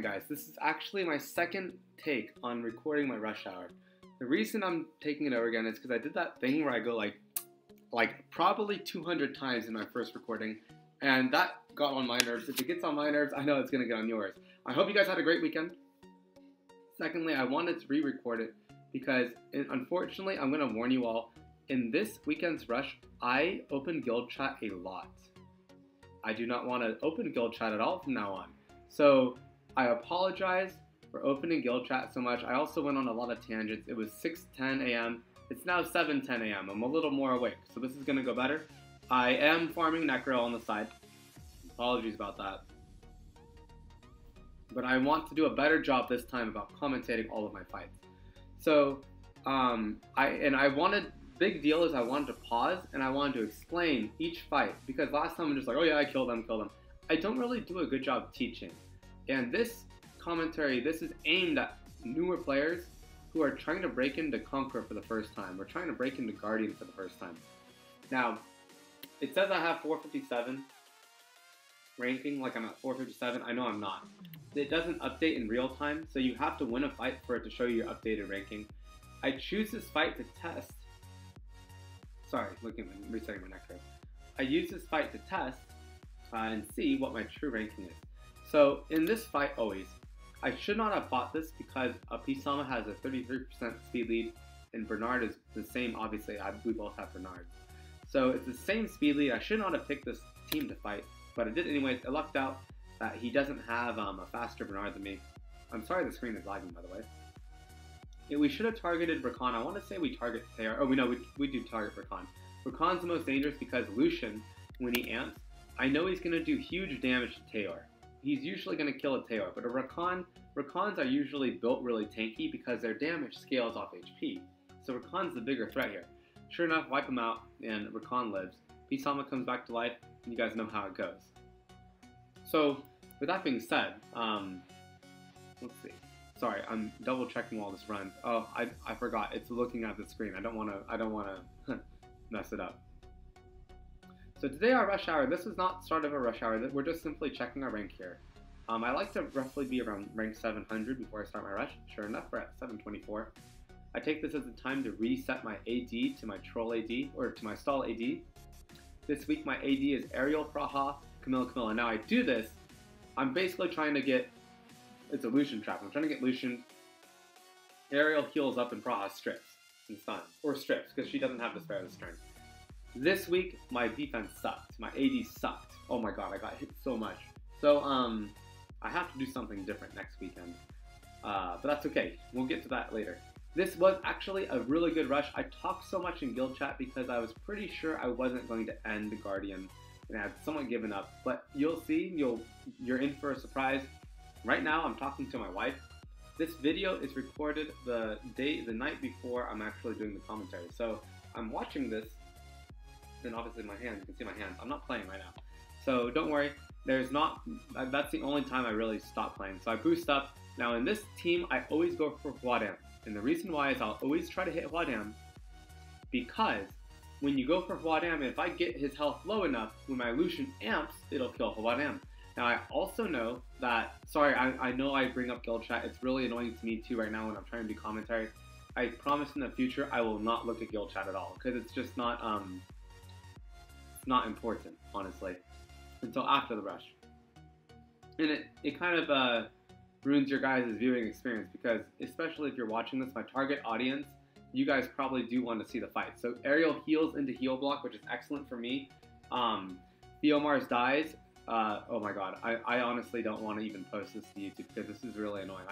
guys, this is actually my second take on recording my rush hour. The reason I'm taking it over again is because I did that thing where I go like probably 200 times in my first recording, and that got on my nerves. If it gets on my nerves, I know it's going to get on yours. I hope you guys had a great weekend. Secondly, I wanted to re-record it because, unfortunately, I'm going to warn you all, in this weekend's rush, I opened Guild Chat a lot. I do not want to open Guild Chat at all from now on. So I apologize for opening Guild Chat so much. I also went on a lot of tangents. It was 6:10 a.m. It's now 7:10 a.m. I'm a little more awake, so this is going to go better. I am farming Necro on the side. Apologies about that. But I want to do a better job this time about commentating all of my fights. So, big deal is I wanted to pause and I wanted to explain each fight, because last time I'm just like, oh yeah, I killed them. I don't really do a good job teaching. And this commentary, this is aimed at newer players who are trying to break into Conqueror for the first time, or trying to break into Guardian for the first time. Now, it says I have 457 ranking, like I'm at 457. I know I'm not. It doesn't update in real time, so you have to win a fight for it to show you your updated ranking. I choose this fight to test. Sorry, resetting my Necro. I use this fight to test and see what my true ranking is. So in this fight, always, I should not have fought this because Pisama has a 33% speed lead, and Bernard is the same. Obviously, we both have Bernard. So it's the same speed lead. I should not have picked this team to fight, but I did anyways. I lucked out that he doesn't have a faster Bernard than me. I'm sorry the screen is lagging, by the way. Yeah, we should have targeted Rakan. I want to say we target Theor. Oh, we do target Rakan. Rakan's the most dangerous because Lucian, when he amps, I know he's going to do huge damage to Theor. He's usually going to kill a Theor, but a Rakans are usually built really tanky because their damage scales off HP. So Rakan's the bigger threat here. Sure enough, wipe him out, and Rakan lives. Pisama comes back to life, and you guys know how it goes. So, with that being said, let's see. Sorry, I'm double checking while this runs. Oh, I forgot. It's looking at the screen. I don't want to mess it up. So today our rush hour. This is not start of a rush hour. We're just simply checking our rank here. I like to roughly be around rank 700 before I start my rush. Sure enough, we're at 724. I take this as a time to reset my AD to my troll AD, or to my stall AD. This week my AD is Ariel, Praha, Camilla. Now I do this, I'm basically trying to get, it's a Lucian trap. I'm trying to get Lucian. Ariel heals up and Praha strips and stuns, or strips, because she doesn't have Despair of the Strength. This week my defense sucked. My AD sucked. Oh my god, I got hit so much. So I have to do something different next weekend. But that's okay. We'll get to that later. This was actually a really good rush. I talked so much in Guild Chat because I was pretty sure I wasn't going to end the Guardian, and I had somewhat given up. But you'll see, you're in for a surprise. Right now, I'm talking to my wife. This video is recorded the night before I'm actually doing the commentary. So I'm watching this, and obviously my hands. You can see my hands. I'm not playing right now, so don't worry. That's the only time I really stop playing. So I boost up. Now in this team, I always go for Huadam. And the reason why is I'll always try to hit Huadam, because when you go for Huadam, if I get his health low enough, when my Lucian amps, it'll kill Huadam. Now I also know that, sorry, I know I bring up Guild Chat, it's really annoying to me too right now when I'm trying to do commentary. I promise in the future I will not look at Guild Chat at all, because it's just not important, honestly, until after the rush. And it kind of ruins your guys' viewing experience, because especially if you're watching this, my target audience, you guys probably do want to see the fight. So Ariel heals into heal block, which is excellent for me. Theomars dies. Oh my god, I honestly don't want to even post this to YouTube because this is really annoying.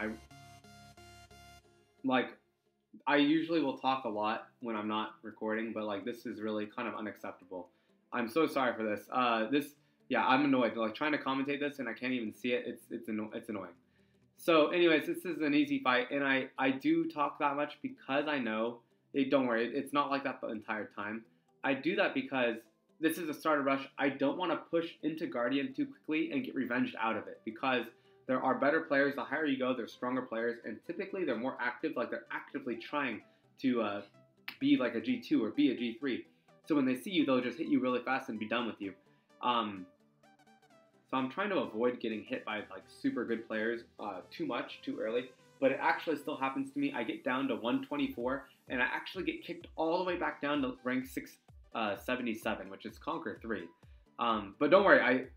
I usually will talk a lot when I'm not recording, but like this is really kind of unacceptable. I'm so sorry for this. Yeah, I'm annoyed. Like trying to commentate this and I can't even see it. It's annoying. So anyways, this is an easy fight, and I do talk that much because I know, don't worry, it's not like that the entire time. I do that because this is a starter rush. I don't want to push into Guardian too quickly and get revenged out of it, because there are better players. The higher you go, they're stronger players, and typically they're more active, like they're actively trying to be like a G2 or be a G3. So when they see you, they'll just hit you really fast and be done with you. So I'm trying to avoid getting hit by like super good players too much, too early. But it actually still happens to me. I get down to 124, and I actually get kicked all the way back down to rank 677, which is Conquer 3. But don't worry,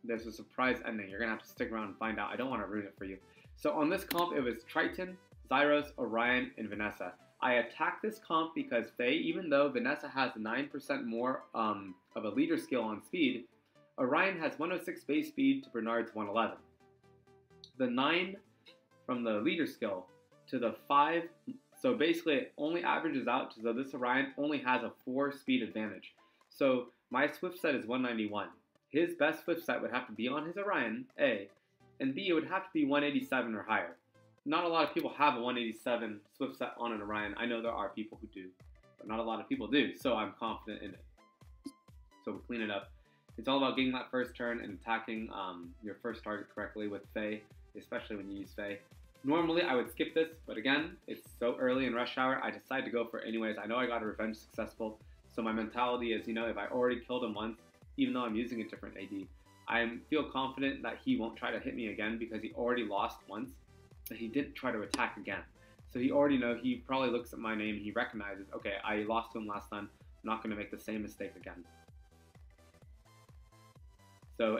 there's a surprise ending. You're going to have to stick around and find out. I don't want to ruin it for you. So on this comp, it was Triton, Zyros, Orion, and Vanessa. I attacked this comp because Faye, even though Vanessa has 9% more of a leader skill on speed, Orion has 106 base speed to Bernard's 111. The 9 from the leader skill to the 5, so basically it only averages out to this Orion only has a 4 speed advantage. So my Swift set is 191. His best Swift set would have to be on his Orion, A, and B, it would have to be 187 or higher. Not a lot of people have a 187 Swift set on an Orion. I know there are people who do, but not a lot of people do, so I'm confident in it. So we'll clean it up. It's all about getting that first turn and attacking your first target correctly with Faye, especially when you use Faye. Normally I would skip this, but again, it's so early in Rush Hour, I decided to go for it anyways. I know I got a revenge successful, so my mentality is, if I already killed him once, even though I'm using a different AD, I feel confident that he won't try to hit me again because he already lost once, and he didn't try to attack again. So he already knows, he probably looks at my name and he recognizes, okay, I lost to him last time, I'm not going to make the same mistake again. So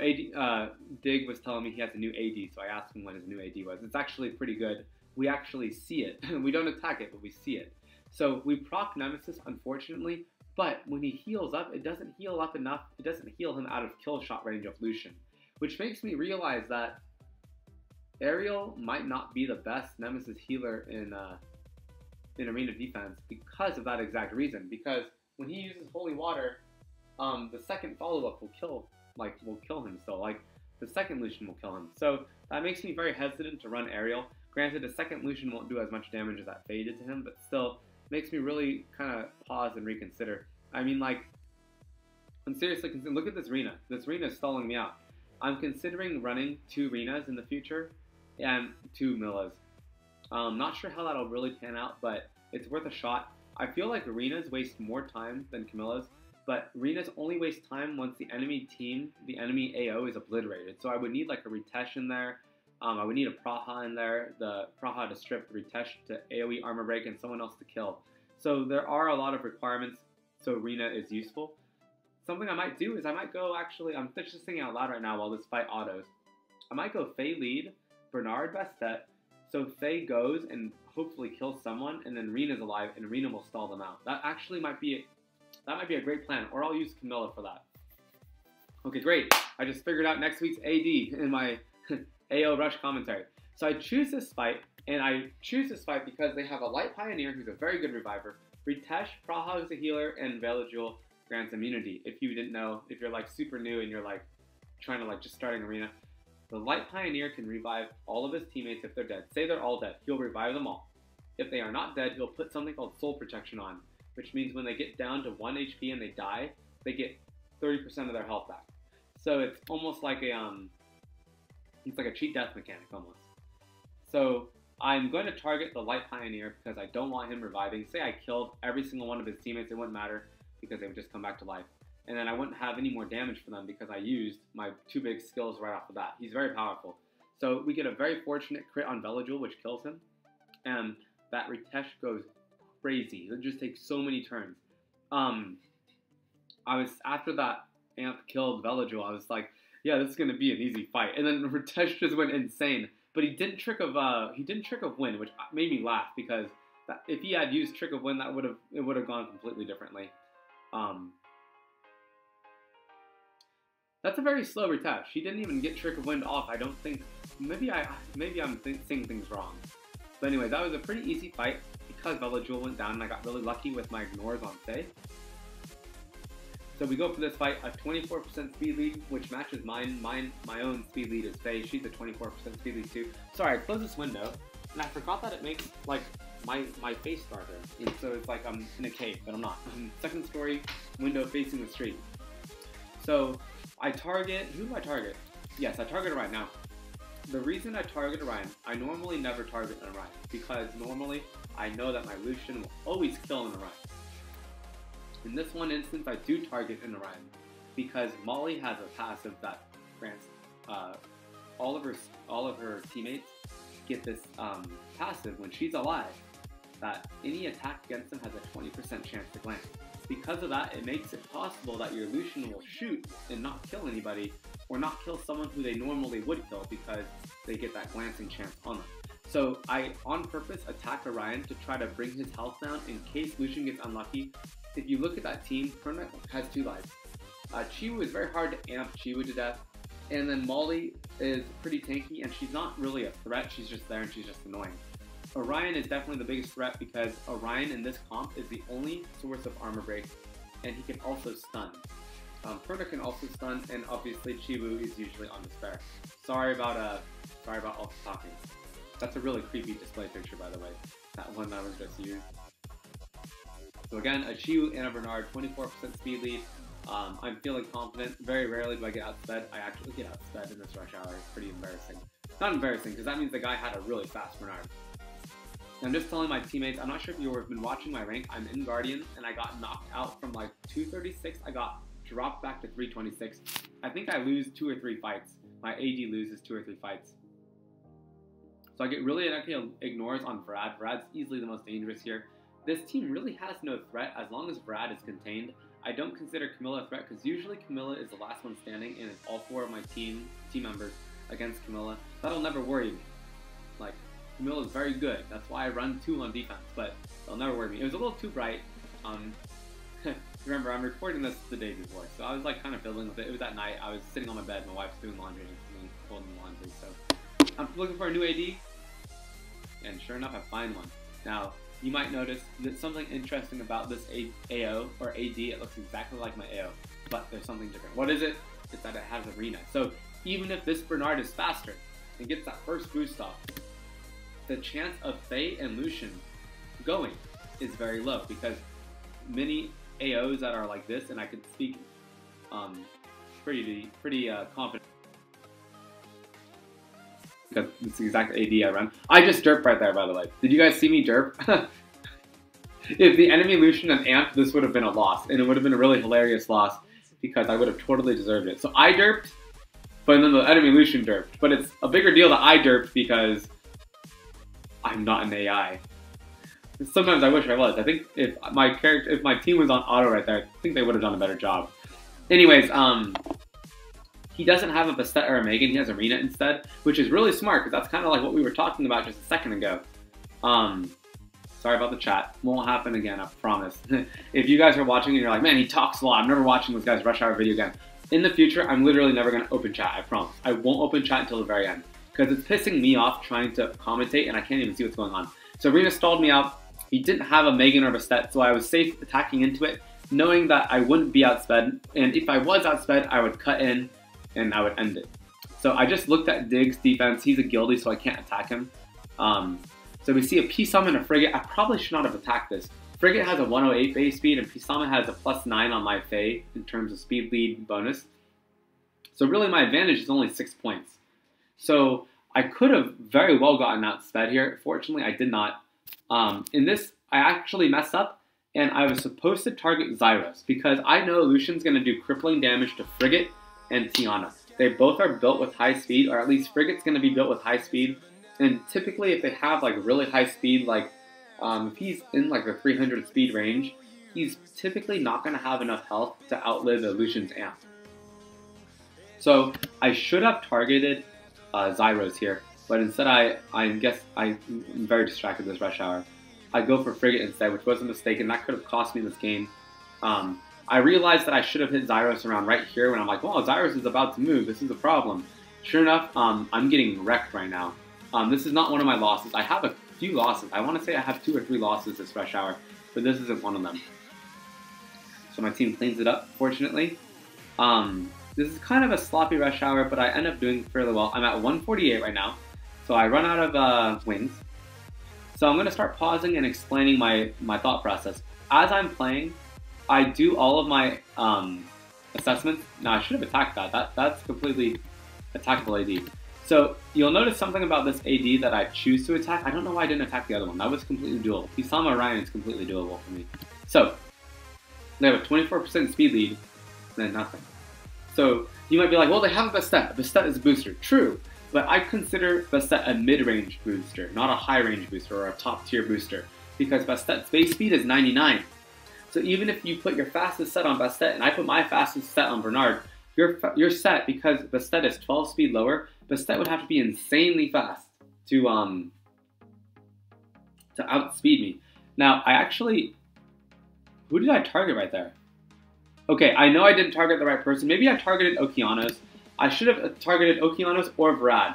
Dig was telling me he has a new AD, so I asked him what his new AD was. It's actually pretty good. We actually see it. We don't attack it, but we see it. So we proc Nemesis, unfortunately, but when he heals up, it doesn't heal up enough. It doesn't heal him out of kill shot range of Lucian, which makes me realize that Ariel might not be the best Nemesis healer in arena defense because of that exact reason. Because when he uses Holy Water, the second follow-up will kill him still. Like, the second Lucian will kill him. So that makes me very hesitant to run Ariel. Granted, the second Lucian won't do as much damage as that Faye did to him, but still makes me really kind of pause and reconsider. I mean, like, I'm seriously considering, look at this Rena. This Rena is stalling me out. I'm considering running 2 Renas in the future and 2 Millas. Not sure how that'll really pan out, but it's worth a shot. I feel like Renas waste more time than Camillas, but Renas only waste time once the enemy team, the enemy AO is obliterated. So I would need like a Ritesh in there. I would need a Praha in there, the Praha to strip, the Ritesh to AoE armor break, and someone else to kill. So there are a lot of requirements, so Rena is useful. Something I might do is I might go, actually, I'm just thinking out loud right now while this fight autos. I might go Faye lead, Bernard Bastet, so Faye goes and hopefully kills someone, and then Rena's alive, and Rena will stall them out. That actually might be a great plan, or I'll use Camilla for that. Okay, great. I just figured out next week's AD in my AO Rush commentary. So I choose this fight, and I choose this fight because they have a Light Pioneer who's a very good reviver, Ritesh, Praha is a healer, and Velajul grants immunity. If you didn't know, if you're like super new and you're like trying to like just starting arena, the Light Pioneer can revive all of his teammates if they're dead. Say they're all dead, he'll revive them all. If they are not dead, he'll put something called Soul Protection on, which means when they get down to 1 HP and they die, they get 30% of their health back. So it's almost like it's like a cheat death mechanic almost. So I'm going to target the Light Pioneer because I don't want him reviving. Say I killed every single one of his teammates, it wouldn't matter because they would just come back to life. And then I wouldn't have any more damage for them because I used my 2 big skills right off the bat. He's very powerful. So we get a very fortunate crit on Velajul, which kills him. And that Ritesh goes crazy. It just takes so many turns. After that Amp killed Velajul, I was like, yeah, this is gonna be an easy fight. And then Ritesh just went insane. But he didn't trick of Wind, which made me laugh because if he had used Trick of Wind, it would have gone completely differently. That's a very slow Ritesh. He didn't even get Trick of Wind off. I don't think. Maybe I'm seeing things wrong. But anyway, that was a pretty easy fight because Velajul went down and I got really lucky with my ignores on Faye. So we go for this fight, a 24% speed lead, which matches my own speed lead is Faye. She's a 24% speed lead too. Sorry, I closed this window, and I forgot that it makes like my face darker. And so it's like I'm in a cave, but I'm not. Second story, window facing the street. So I target, who do I target? Yes, I target Orion. Now, the reason I target Orion, I normally never target an Orion, because normally I know that my Lucian will always kill an Orion. In this one instance, I do target an Orion, because Molly has a passive that grants uh, all of her teammates get this passive when she's alive, that any attack against them has a 20% chance to glance. Because of that, it makes it possible that your Lucian will shoot and not kill anybody, or not kill someone who they normally would kill because they get that glancing chance on them. So I, on purpose, attack Orion to try to bring his health down in case Lucian gets unlucky. If you look at that team, Perna has 2 lives. Chiwu is very hard to amp Chiwu to death. And then Molly is pretty tanky, and she's not really a threat, she's just there and she's just annoying. Orion is definitely the biggest threat because Orion in this comp is the only source of armor break, and he can also stun. Perna can also stun, and obviously Chiwu is usually on the spare. Sorry about all the talking. That's a really creepy display picture, by the way. That one that was just used. So again, a Chiwu and a Bernard, 24% speed lead. I'm feeling confident. Very rarely do I get outsped. I actually get outsped in this rush hour. It's pretty embarrassing. Not embarrassing, because that means the guy had a really fast Bernard. I'm just telling my teammates, I'm not sure if you have been watching my rank, I'm in Guardian, and I got knocked out from like 236, I got dropped back to 326. I think I lose 2 or 3 fights. My AD loses 2 or 3 fights. So I get really ignores on Vrad. Vrad's easily the most dangerous here. This team really has no threat as long as Vrad is contained. I don't consider Camilla a threat because usually Camilla is the last one standing, and it's all 4 of my team members against Camilla. That'll never worry me. Like, Camilla is very good. That's why I run 2 on defense, but it'll never worry me. It was a little too bright. Remember, I'm recording this the day before, so I was like kind of fiddling with it. It was at night. I was sitting on my bed. My wife's doing laundry and me folding laundry. So I'm looking for a new AD, and sure enough, I find one. Now, you might notice that something interesting about this AO or AD. It looks exactly like my AO, but there's something different. What is it? It's that it has Arena. So even if this Bernard is faster and gets that first boost off, the chance of Faye and Lucian going is very low because many AOs that are like this, and I can speak pretty confident because it's the exact AD I run. I just derped right there, by the way. Did you guys see me derp? If the enemy Lucian had amped, this would have been a loss, and it would have been a really hilarious loss because I would have totally deserved it. So I derped, but then the enemy Lucian derped. But it's a bigger deal that I derped because I'm not an AI. Sometimes I wish I was. I think if my team was on auto right there, I think they would have done a better job. Anyways, he doesn't have a Bastet or a Megan. He has Arena instead, which is really smart because that's kind of like what we were talking about just a second ago. Sorry about the chat. Won't happen again, I promise. If you guys are watching and you're like, man, he talks a lot. I'm never watching this guy's Rush Hour video again. In the future, I'm literally never going to open chat, I promise. I won't open chat until the very end because it's pissing me off trying to commentate and I can't even see what's going on. So Arena stalled me out. He didn't have a Megan or Bastet, so I was safe attacking into it, knowing that I wouldn't be outsped. And if I was outsped, I would cut in and I would end it. So I just looked at Diggs' defense. He's a guildie, so I can't attack him. So we see a P-Summon and a Frigate. I probably should not have attacked this. Frigate has a 108 base speed, and P-Summon has a +9 on my Faye in terms of speed lead bonus. So really my advantage is only 6 points. So I could have very well gotten outsped here. Fortunately, I did not. In this, I actually messed up, and I was supposed to target Zyros because I know Lucian's going to do crippling damage to Frigate and Tiana. They both are built with high speed, or at least Frigate's going to be built with high speed. And typically, if they have like really high speed, like if he's in like the 300 speed range, he's typically not going to have enough health to outlive a Lucian's amp. So I should have targeted Zyros here, but instead I'm very distracted this rush hour. I go for Frigate instead, which was a mistake, and that could have cost me this game. I realized that I should have hit Zyros around right here when I'm like, well, Zyros is about to move. This is a problem. Sure enough, I'm getting wrecked right now. This is not one of my losses. I have a few losses. I want to say I have 2 or 3 losses this rush hour, but this isn't one of them. So my team cleans it up, fortunately. This is kind of a sloppy rush hour, but I end up doing fairly well. I'm at 148 right now, so I run out of wings. So I'm going to start pausing and explaining my thought process. As I'm playing, I do all of my assessments. Now, I should have attacked that. That's completely attackable AD. So you'll notice something about this AD that I choose to attack. I don't know why I didn't attack the other one. That was completely doable. Kisama Orion is completely doable for me. So they have a 24% speed lead, and then nothing. So you might be like, well, they have a Bastet. Bastet is a booster. True, but I consider Bastet a mid-range booster, not a high-range booster or a top-tier booster, because Bastet's base speed is 99. So even if you put your fastest set on Bastet, and I put my fastest set on Bernard, your set, because Bastet is 12 speed lower, Bastet would have to be insanely fast to outspeed me. Now, who did I target right there? Okay, I know I didn't target the right person. Maybe I targeted Okeanos. I should have targeted Okeanos or Vrad.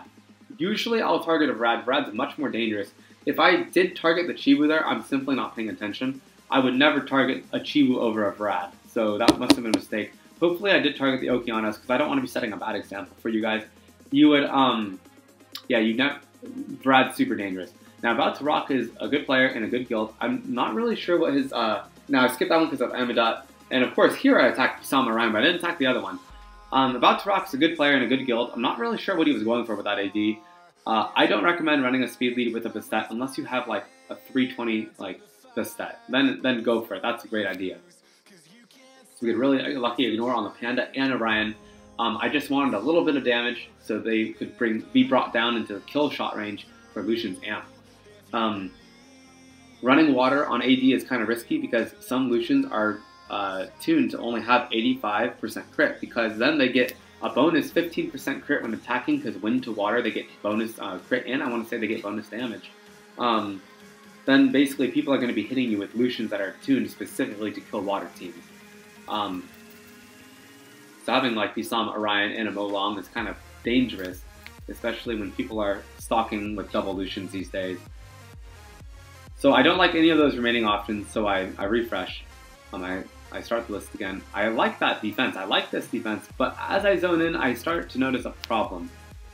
Usually I'll target a Vrad. Vrad's much more dangerous. If I did target the Chiwu there, I'm simply not paying attention. I would never target a Chiwu over a Vrad. So that must have been a mistake. Hopefully I did target the Okeanos because I don't want to be setting a bad example for you guys. You would, Vrad's super dangerous. Now, About to Rock is a good player and a good guild. I'm not really sure what his, now I skipped that one because of Amidat. And of course, here I attacked Pisama Orion, but I didn't attack the other one. About to Rock is a good player and a good guild. I'm not really sure what he was going for with that AD. I don't recommend running a speed lead with a Bastet unless you have like a 320 like Bastet. Then go for it. That's a great idea. So we get really lucky ignore on the Panda and Orion. I just wanted a little bit of damage so they could be brought down into kill shot range for Lucian's Amp. Running water on AD is kind of risky because some Lucians are tuned to only have 85% crit, because then they get a bonus 15% crit when attacking, because wind to water they get bonus crit, and I want to say they get bonus damage. Then basically people are going to be hitting you with Lucians that are tuned specifically to kill water teams. So having like Pisama, Orion, and a Molong is kind of dangerous, especially when people are stalking with double Lucians these days. So I don't like any of those remaining options, so I refresh. I start the list again. I like that defense. I like this defense, but as I zone in, I start to notice a problem.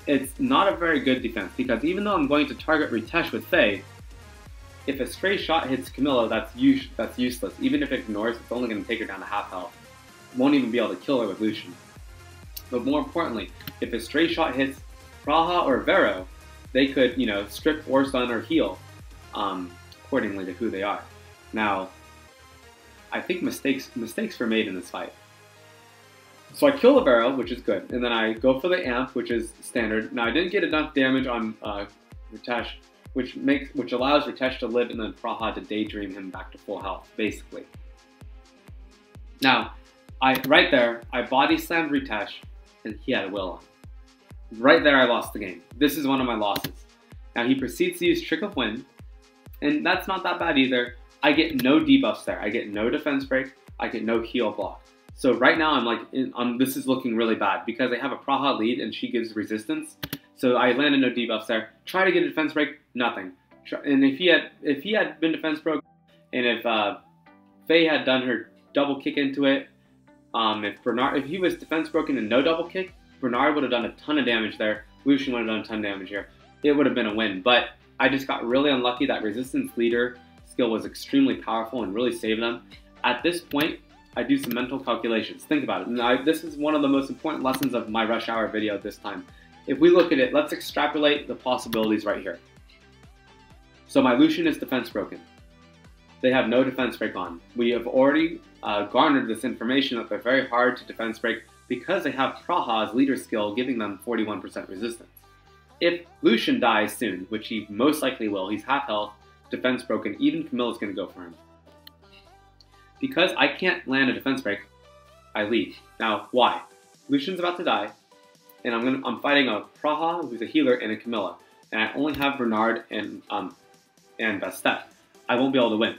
It's not a very good defense, because even though I'm going to target Ritesh with Faye, if a stray shot hits Camilla, that's useless. Even if it ignores, it's only going to take her down to half health. Won't even be able to kill her with Lucian. But more importantly, if a stray shot hits Praha or Vero, they could, strip or stun or heal, accordingly to who they are. Now, I think mistakes were made in this fight. So I kill the Vero, which is good, and then I go for the Amp, which is standard. Now I didn't get enough damage on Ritesh, which allows Ritesh to live, and then Praha to daydream him back to full health, basically. Now, right there, I body slammed Ritesh, and he had a will on. Right there, I lost the game. This is one of my losses. Now he proceeds to use Trick of Wind, and that's not that bad either. I get no debuffs there. I get no defense break. I get no heal block. So right now I'm like, this is looking really bad because I have a Praha lead and she gives resistance. So I landed no debuffs there. Try to get a defense break, nothing. And if he had been defense broke, and if Faye had done her double kick into it, if he was defense broken and no double kick, Bernard would have done a ton of damage there. Lucian would have done a ton of damage here. It would have been a win. But I just got really unlucky. That resistance leader skill was extremely powerful and really saved them. At this point, I do some mental calculations. Think about it. And this is one of the most important lessons of my Rush Hour video this time. If we look at it, let's extrapolate the possibilities right here. So my Lucian is defense broken. They have no defense break on. We have already garnered this information that they're very hard to defense break because they have Praha's leader skill giving them 41% resistance. If Lucian dies soon, which he most likely will, he's half health, defense broken, even Camilla's going to go for him. Because I can't land a defense break, I leave. Now, why? Lucian's about to die, and I'm fighting a Praha, who's a healer, and a Camilla, and I only have Bernard and Bastet. I won't be able to win.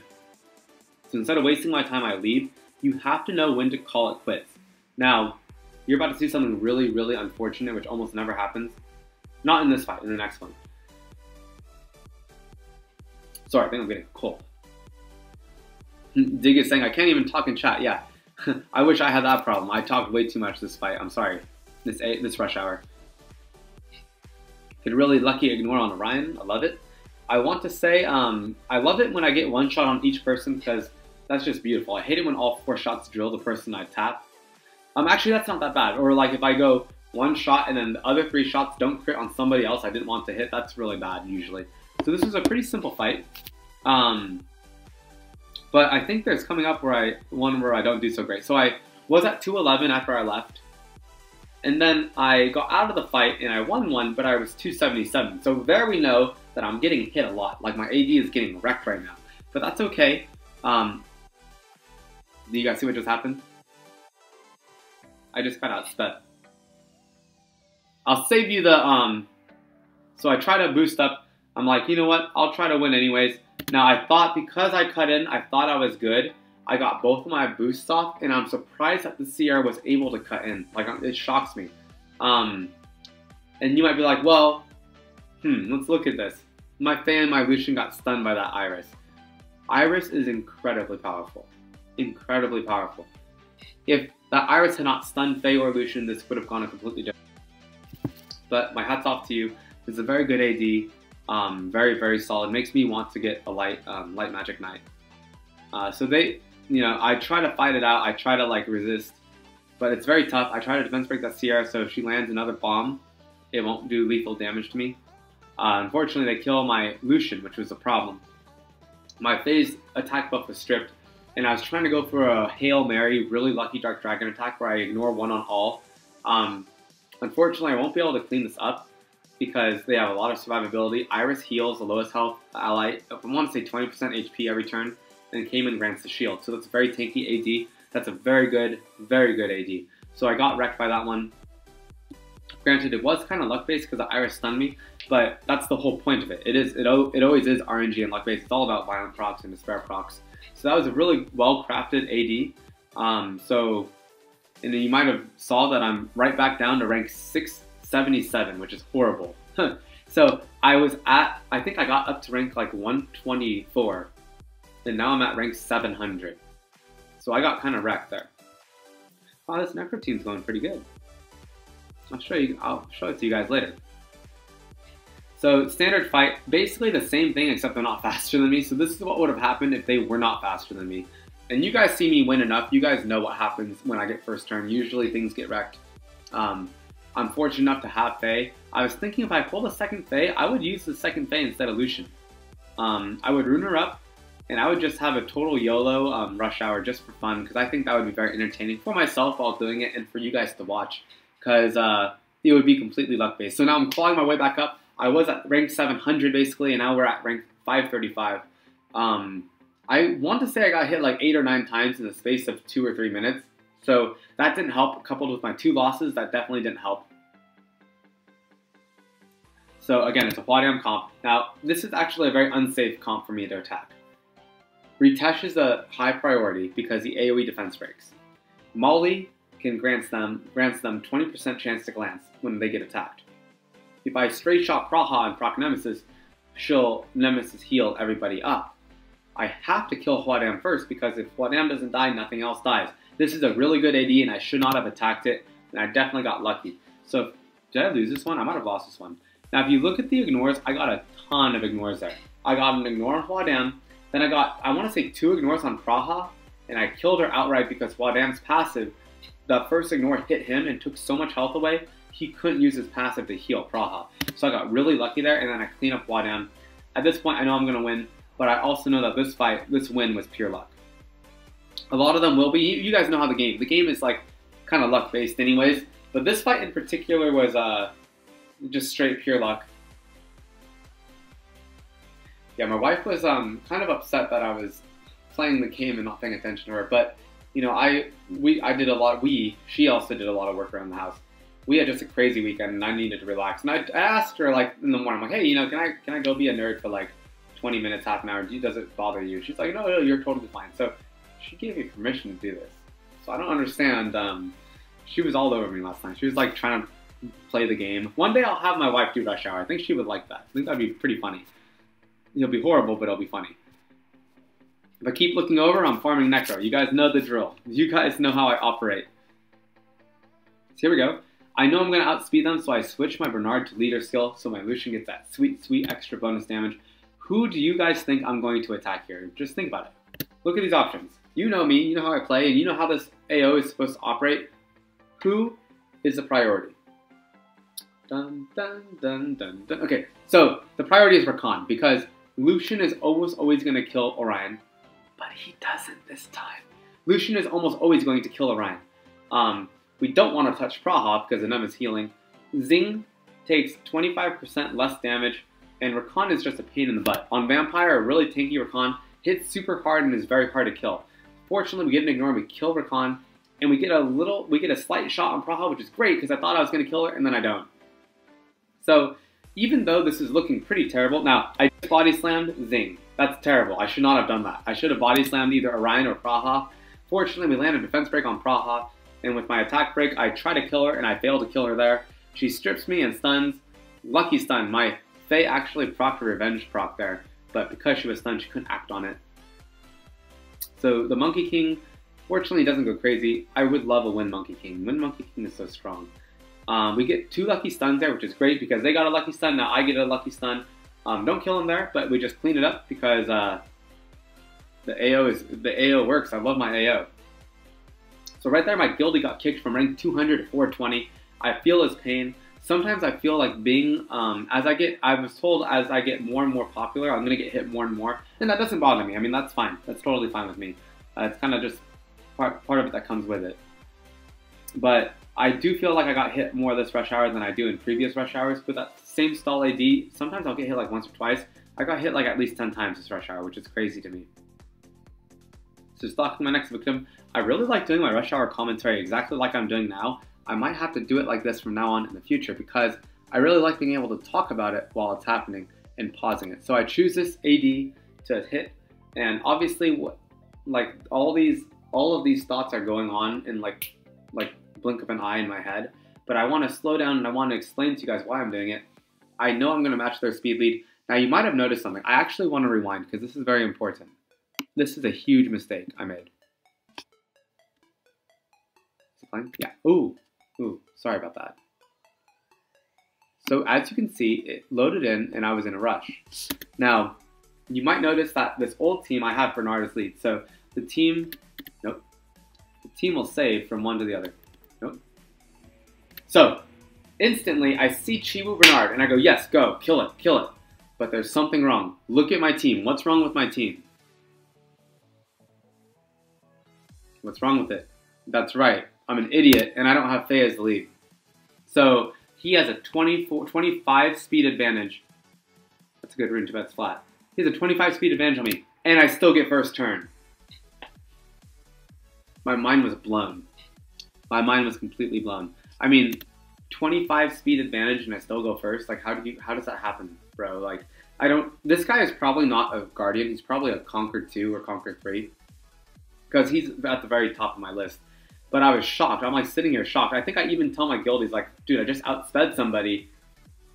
So instead of wasting my time, I leave. You have to know when to call it quits. Now, you're about to see something really, really unfortunate, which almost never happens. Not in this fight, in the next one. Sorry, I think I'm getting a cold. Dig is saying, I can't even talk in chat. Yeah, I wish I had that problem. I talked way too much this fight. I'm sorry. This Rush Hour. Get really lucky ignore on Orion. I love it. I want to say, I love it when I get one shot on each person because that's just beautiful. I hate it when all 4 shots drill the person I tap. Actually, that's not that bad. Or like if I go 1 shot and then the other 3 shots don't crit on somebody else I didn't want to hit, that's really bad usually. So this is a pretty simple fight. But I think there's coming up one where I don't do so great. So I was at 211 after I left. And then I got out of the fight and I won one, but I was 277. So there we know that I'm getting hit a lot. Like my AD is getting wrecked right now. But that's okay. Do you guys see what just happened? I just got outsped. I'll save you the, so I try to boost up. I'm like, you know what? I'll try to win anyways. Now I thought because I cut in, I thought I was good. I got both of my boosts off, and I'm surprised that the Sierra was able to cut in. Like, it shocks me. And you might be like, well, let's look at this. My Lucian got stunned by that Iris. Iris is incredibly powerful. Incredibly powerful. If that Iris had not stunned Faye or Lucian, this would have gone a completely different. But my hat's off to you. This is a very good AD. Very, very solid. Makes me want to get a light magic knight. So they, I try to fight it out. I try to like resist, but it's very tough. I try to defense break that Sierra, so if she lands another bomb, it won't do lethal damage to me. Unfortunately, they kill my Lucian, which was a problem. My Faye's attack buff was stripped, and I was trying to go for a Hail Mary, really lucky Dark Dragon attack where I ignore one on all. Unfortunately, I won't be able to clean this up because they have a lot of survivability. Iris heals the lowest health ally, I want to say 20% HP every turn, and Cayman grants the shield. So that's a very tanky AD. That's a very good AD. So I got wrecked by that one. Granted, it was kind of luck-based because the Iris stunned me, but that's the whole point of it. It always is RNG and luck-based. It's all about violent procs and despair procs. So that was a really well-crafted AD. And then you might have saw that I'm right back down to rank 677, which is horrible. So I was at, I think I got up to rank like 124, and now I'm at rank 700. So I got kind of wrecked there. Wow, this Necro team's going pretty good. I'll show it to you guys later. So standard fight, basically the same thing except they're not faster than me. So this is what would have happened if they were not faster than me. And you guys see me win enough. You guys know what happens when I get first turn. Usually things get wrecked. I'm fortunate enough to have Faye. I was thinking if I pulled a second Faye, I would use the second Faye instead of Lucian. I would rune her up, and I would just have a total YOLO rush hour just for fun, because I think that would be very entertaining for myself while doing it and for you guys to watch, because it would be completely luck-based. So now I'm clawing my way back up. I was at rank 700 basically, and now we're at rank 535. I want to say I got hit like 8 or 9 times in the space of 2 or 3 minutes. So that didn't help, coupled with my 2 losses, that definitely didn't help. So again, it's a Huadian comp. Now, this is actually a very unsafe comp for me to attack. Retesh is a high priority because the AoE defense breaks. Molly grants them 20% chance to glance when they get attacked. If I straight shot Praha and proc Nemesis, she'll Nemesis heal everybody up. I have to kill Huadian first because if Huadian doesn't die, nothing else dies. This is a really good AD and I should not have attacked it, and I definitely got lucky. So, did I lose this one? I might have lost this one. Now if you look at the ignores, I got a ton of ignores there. I got an ignore on Huadian, then I got, I want to say 2 ignores on Praha, and I killed her outright because Huadian's passive, the first ignore hit him and took so much health away, he couldn't use his passive to heal Praha. So I got really lucky there, and then I clean up Huadian. At this point, I know I'm going to win, but I also know that this win was pure luck. A lot of them will be. You guys know how the game is like kind of luck based anyways, but this fight in particular was just straight pure luck. Yeah, my wife was kind of upset that I was playing the game and not paying attention to her, but you know, she also did a lot of work around the house. We had just a crazy weekend and I needed to relax, and I asked her like in the morning, I'm like, hey, you know, can I go be a nerd for like 20 minutes, half an hour? Does it bother you? She's like, no, you're totally fine. So she gave me permission to do this. So I don't understand. She was all over me last night. She was like trying to play the game. One day I'll have my wife do Rush Hour. I think she would like that. I think that'd be pretty funny. It'll be horrible, but it'll be funny. If I keep looking over, I'm farming Necro. You guys know the drill. You guys know how I operate. So here we go. I know I'm going to outspeed them, so I switch my Bernard to leader skill, so my Lucian gets that sweet, sweet extra bonus damage. Who do you guys think I'm going to attack here? Just think about it. Look at these options. You know me, you know how I play, and you know how this AO is supposed to operate. Who is the priority? Dun, dun, dun, dun, dun. Okay, so the priority is Rakan, because Lucian is almost always going to kill Orion, but he doesn't this time. Lucian is almost always going to kill Orion. We don't want to touch Praha because Enema is healing. Zing takes 25% less damage, and Rakan is just a pain in the butt. On Vampire, a really tanky Rakan hits super hard and is very hard to kill. Fortunately, we get an ignore, we kill Rakan, and we get a slight shot on Praha, which is great because I thought I was going to kill her, and then I don't. So even though this is looking pretty terrible, now I just body slammed Zing. That's terrible. I should not have done that. I should have body slammed either Orion or Praha. Fortunately, we land a defense break on Praha, and with my attack break, I try to kill her, and I fail to kill her there. She strips me and stuns. Lucky stun. My Faye actually procced a revenge proc there, but because she was stunned, she couldn't act on it. So the Monkey King, fortunately, doesn't go crazy. I would love a Wind Monkey King. Wind Monkey King is so strong. We get 2 lucky stuns there, which is great because they got a lucky stun. Now I get a lucky stun. Don't kill him there, but we just clean it up because the AO works. I love my AO. So right there, my Gildy got kicked from rank 200 to 420. I feel his pain. Sometimes I feel like being, I was told as I get more and more popular, I'm going to get hit more and more. And that doesn't bother me. I mean, that's fine. That's totally fine with me. It's kind of just part of it that comes with it. But I do feel like I got hit more this rush hour than I do in previous rush hours. With that same stall AD, sometimes I'll get hit like once or twice. I got hit like at least 10 times this rush hour, which is crazy to me. So stalking my next victim. I really like doing my rush hour commentary exactly like I'm doing now. I might have to do it like this from now on in the future because I really like being able to talk about it while it's happening and pausing it. So I choose this AD to hit, and obviously, like all of these thoughts are going on in like blink of an eye in my head. But I want to slow down and I want to explain to you guys why I'm doing it. I know I'm going to match their speed lead. Now you might have noticed something. I actually want to rewind because this is very important. This is a huge mistake I made. Is it playing? Yeah. Ooh, sorry about that. So as you can see, it loaded in and I was in a rush. Now, you might notice that this old team, I have Bernard as lead. So the team, nope. The team will save from one to the other. Nope. So instantly I see Chiwu Bernard and I go, yes, go, kill it, kill it. But there's something wrong. Look at my team. What's wrong with my team? What's wrong with it? That's right. I'm an idiot and I don't have Faye as the lead. So he has a 25 speed advantage. That's a good rune to bet's flat. He has a 25 speed advantage on me and I still get first turn. My mind was blown. My mind was completely blown. I mean, 25 speed advantage and I still go first? Like, how does that happen, bro? Like, this guy is probably not a Guardian. He's probably a Conquer 2 or Conquer 3. Because he's at the very top of my list. But I was shocked. I'm like sitting here shocked. I think I even tell my guildies like, dude, I just outsped somebody.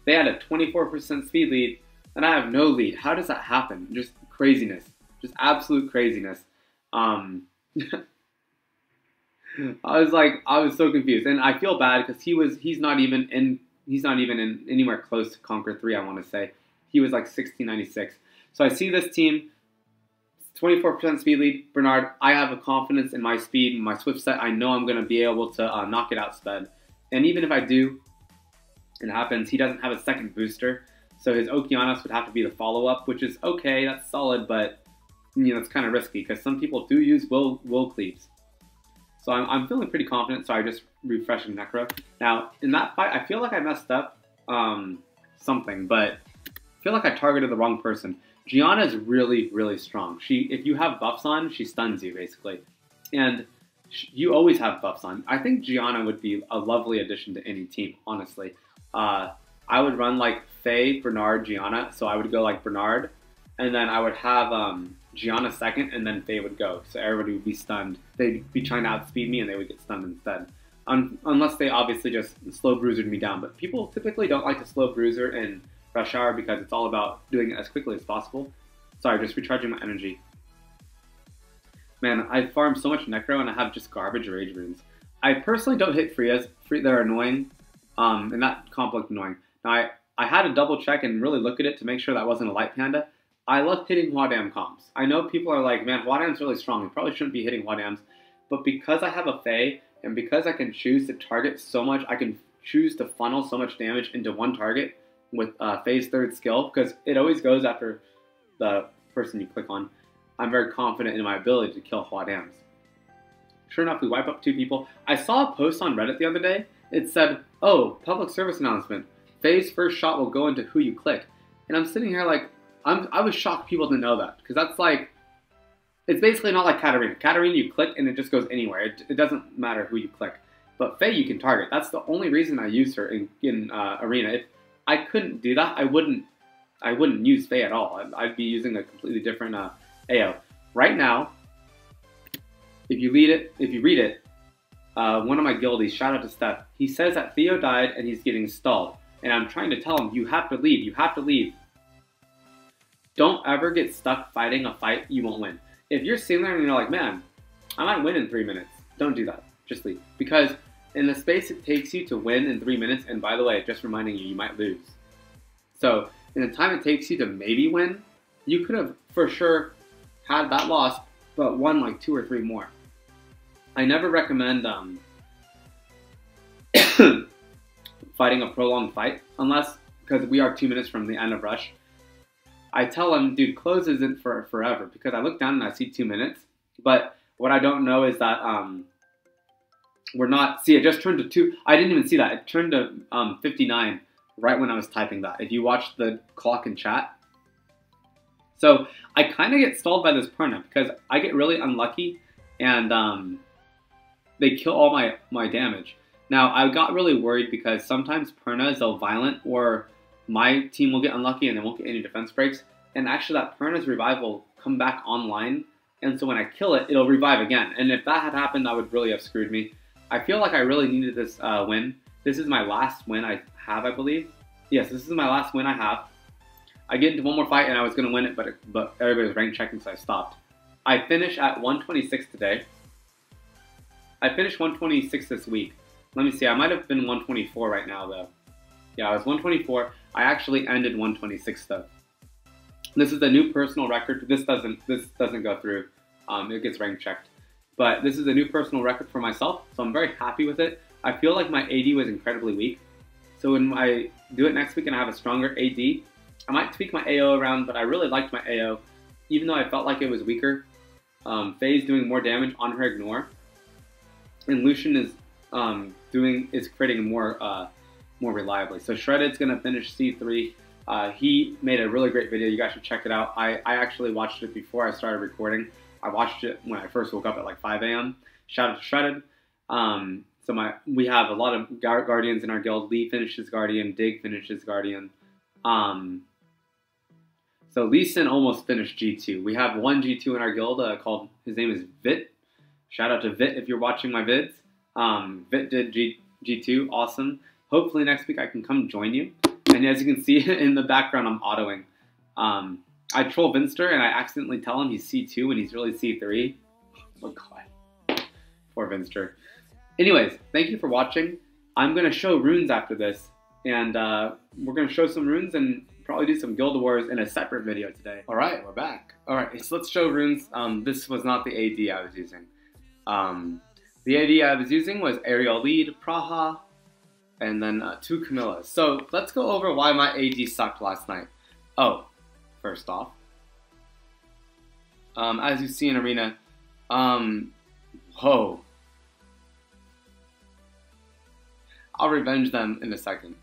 They had a 24% speed lead and I have no lead. How does that happen? Just craziness. Just absolute craziness. I was so confused. And I feel bad because he's not even in anywhere close to Conquer 3, I want to say. He was like 1696. So I see this team, 24% speed lead. Bernard, I have a confidence in my speed, my Swift set. I know I'm going to be able to knock it out sped. And even if I do, it happens, he doesn't have a second booster. So his Okeanos would have to be the follow-up, which is okay, that's solid, but you know, it's kind of risky because some people do use will cleaves. So I'm feeling pretty confident, so I just refreshing Necro. Now, in that fight, I feel like I messed up something, but I feel like I targeted the wrong person. Gianna is really, really strong. If you have buffs on, she stuns you, basically. And you always have buffs on. I think Gianna would be a lovely addition to any team, honestly. I would run like Faye, Bernard, Gianna. So I would go like Bernard, and then I would have Gianna second, and then Faye would go. So everybody would be stunned. They'd be trying to outspeed me, and they would get stunned instead. Unless they obviously just slow bruisered me down. But people typically don't like to slow bruiser in Rush Hour because it's all about doing it as quickly as possible. Sorry, just recharging my energy. Man, I farm so much Necro and I have just garbage Rage runes. I personally don't hit Freya's. They're annoying, and that comp looked annoying. Now, I had to double check and really look at it to make sure that wasn't a Light Panda. I love hitting Hwadam comps. I know people are like, man, Hwadam's really strong. You probably shouldn't be hitting Hwadams. But because I have a Faye, and because I can choose to target so much, I can choose to funnel so much damage into one target with Faye's third skill, because it always goes after the person you click on. I'm very confident in my ability to kill Hwadams. Sure enough, we wipe up 2 people. I saw a post on Reddit the other day. It said, oh, public service announcement. FaZe's first shot will go into who you click. And I'm sitting here like, I was shocked people didn't know that. Because that's like, it's basically not like Katarina. Katarina, you click and it just goes anywhere. It doesn't matter who you click. But Faye, you can target. That's the only reason I use her in Arena. If I couldn't do that, I wouldn't use Faye at all. I'd be using a completely different AO. Right now, if you read it, one of my guildies, shout out to Steph, he says that Theo died and he's getting stalled. And I'm trying to tell him, you have to leave, you have to leave. Don't ever get stuck fighting a fight you won't win. If you're sitting there and you're like, man, I might win in 3 minutes, don't do that. Just leave. Because in the space it takes you to win in 3 minutes, and by the way, just reminding you, you might lose. So in the time it takes you to maybe win, you could have for sure had that loss, but won like 2 or 3 more. I never recommend fighting a prolonged fight, unless, because we are 2 minutes from the end of Rush. I tell them, dude, close isn't for forever, because I look down and I see 2 minutes, but what I don't know is that we're not, see, it just turned to 2, I didn't even see that, it turned to 59 right when I was typing that, if you watch the clock in chat. So I kind of get stalled by this Perna, because I get really unlucky, and they kill all my damage. Now, I got really worried because sometimes Pernas, they'll violent, or my team will get unlucky and they won't get any defense breaks. And actually that Perna's revive will come back online, and so when I kill it, it'll revive again. And if that had happened, that would really have screwed me. I feel like I really needed this win. This is my last win I have, I believe. Yes, this is my last win I have. I get into one more fight and I was going to win it, but everybody was rank checking, so I stopped. I finished at 126 today. I finished 126 this week. Let me see, I might have been 124 right now though. Yeah, I was 124. I actually ended 126 though. This is a new personal record. This doesn't go through. It gets rank checked. But this is a new personal record for myself, so I'm very happy with it. I feel like my AD was incredibly weak. So when I do it next week and I have a stronger AD, I might tweak my AO around, but I really liked my AO, even though I felt like it was weaker. FaZe doing more damage on her ignore, and Lucian is creating more reliably. So Shredded's gonna finish C3. He made a really great video. You guys should check it out. I actually watched it before I started recording. I watched it when I first woke up at like 5 a.m. Shout out to Shredded. We have a lot of Guardians in our guild. Lee finishes Guardian. Dig finishes Guardian. So Lee Sin almost finished G2. We have one G2 in our guild called, his name is Vit. Shout out to Vit if you're watching my vids. Vit did G2, awesome. Hopefully next week I can come join you. And as you can see in the background, I'm autoing. I troll Vinster and I accidentally tell him he's C2 when he's really C3. Oh god. Poor Vinster. Anyways, thank you for watching. I'm going to show runes after this. And we're going to show some runes and probably do some Guild Wars in a separate video today. Alright, we're back. Alright, so let's show runes. This was not the AD I was using. The AD I was using was Aerial Lead, Praha, and then 2 Camillas. So let's go over why my AD sucked last night. Oh, first off, as you see in Arena, whoa. I'll revenge them in a second.